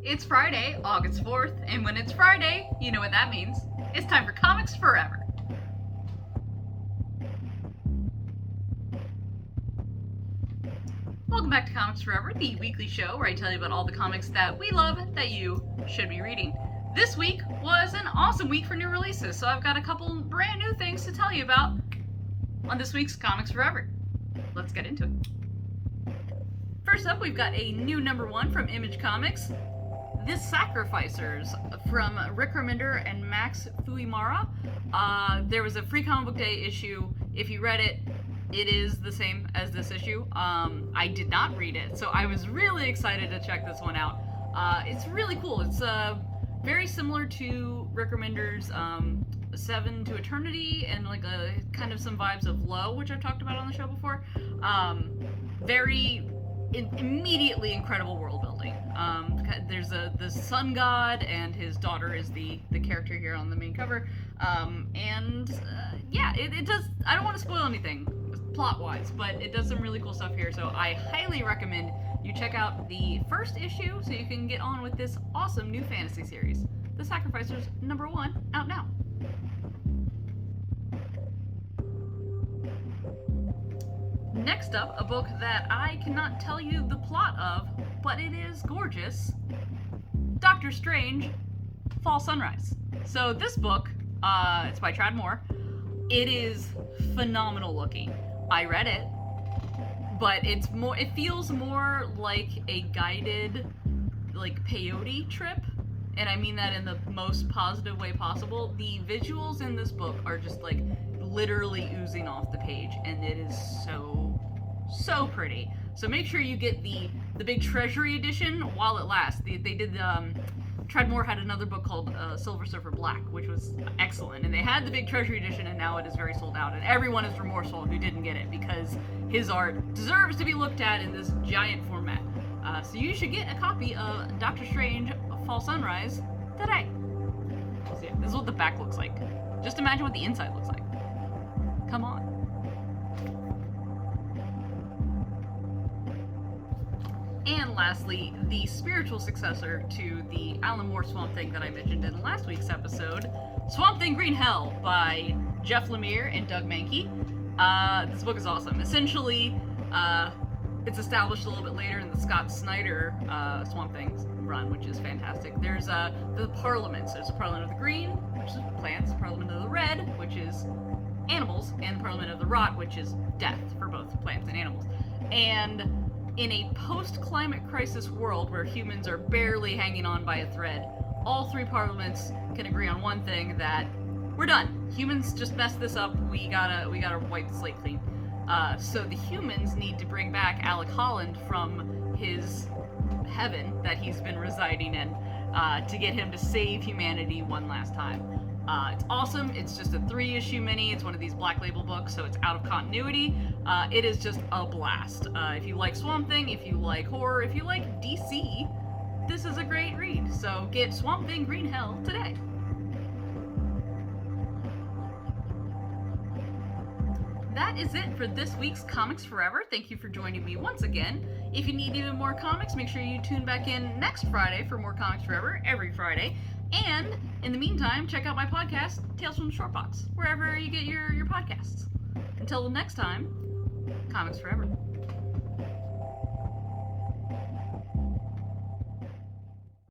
It's Friday, August 4th, and when it's Friday, you know what that means. It's time for Comics Forever. Welcome back to Comics Forever, the weekly show where I tell you about all the comics that we love that you should be reading. This week was an awesome week for new releases, so I've got a couple brand new things to tell you about on this week's Comics Forever. Let's get into it. First up, we've got a new #1 from Image Comics, The Sacrificers, from Rick Remender and Max Fiumara. There was a free comic book day issue. If you read it, it is the same as this issue. I did not read it, so I was really excited to check this one out. It's really cool. It's very similar to Rick Remender's Seven to Eternity, and like a kind of some vibes of Low, which I've talked about on the show before. Immediately incredible world building. There's the sun god, and his daughter is the character here on the main cover. It does. I don't want to spoil anything plot wise, but it does some really cool stuff here. So I highly recommend you check out the first issue so you can get on with this awesome new fantasy series. The Sacrificers #1 out now. Next up, a book that I cannot tell you the plot of, but it is gorgeous. Doctor Strange, Fall Sunrise. So this book, it's by Tradd Moore. It is phenomenal looking. I read it, but it feels more like a guided, like, peyote trip, and I mean that in the most positive way possible. The visuals in this book are just like literally oozing off the page, and it is so pretty. So make sure you get the big treasury edition while it lasts. They did Tradd Moore had another book called Silver Surfer Black, which was excellent, and they had the big treasury edition, and now it is very sold out, and everyone is remorseful who didn't get it because his art deserves to be looked at in this giant format. So you should get a copy of Doctor Strange Fall Sunrise today. So yeah, this is what the back looks like. Just imagine what the inside looks like. Come on. And lastly, the spiritual successor to the Alan Moore Swamp Thing that I mentioned in last week's episode, Swamp Thing Green Hell by Jeff Lemire and Doug Manke. This book is awesome. Essentially, it's established a little bit later in the Scott Snyder Swamp Thing run, which is fantastic. There's the Parliaments. There's the Parliament of the Green, which is plants, the Parliament of the Red, which is animals, and the Parliament of the Rot, which is death for both plants and animals. And in a post-climate crisis world where humans are barely hanging on by a thread, all three parliaments can agree on one thing: that we're done. Humans just messed this up. We gotta wipe the slate clean. So the humans need to bring back Alec Holland from his heaven that he's been residing in to get him to save humanity one last time. It's awesome. It's just a 3-issue mini. It's one of these Black Label books, so it's out of continuity. It is just a blast. If you like Swamp Thing, if you like horror, if you like DC, this is a great read. So get Swamp Thing Green Hell today. That is it for this week's Comics Forever. Thank you for joining me once again. If you need even more comics, make sure you tune back in next Friday for more Comics Forever, every Friday. And in the meantime, check out my podcast, Tales from the Short Box, wherever you get your podcasts. Until next time, Comics Forever.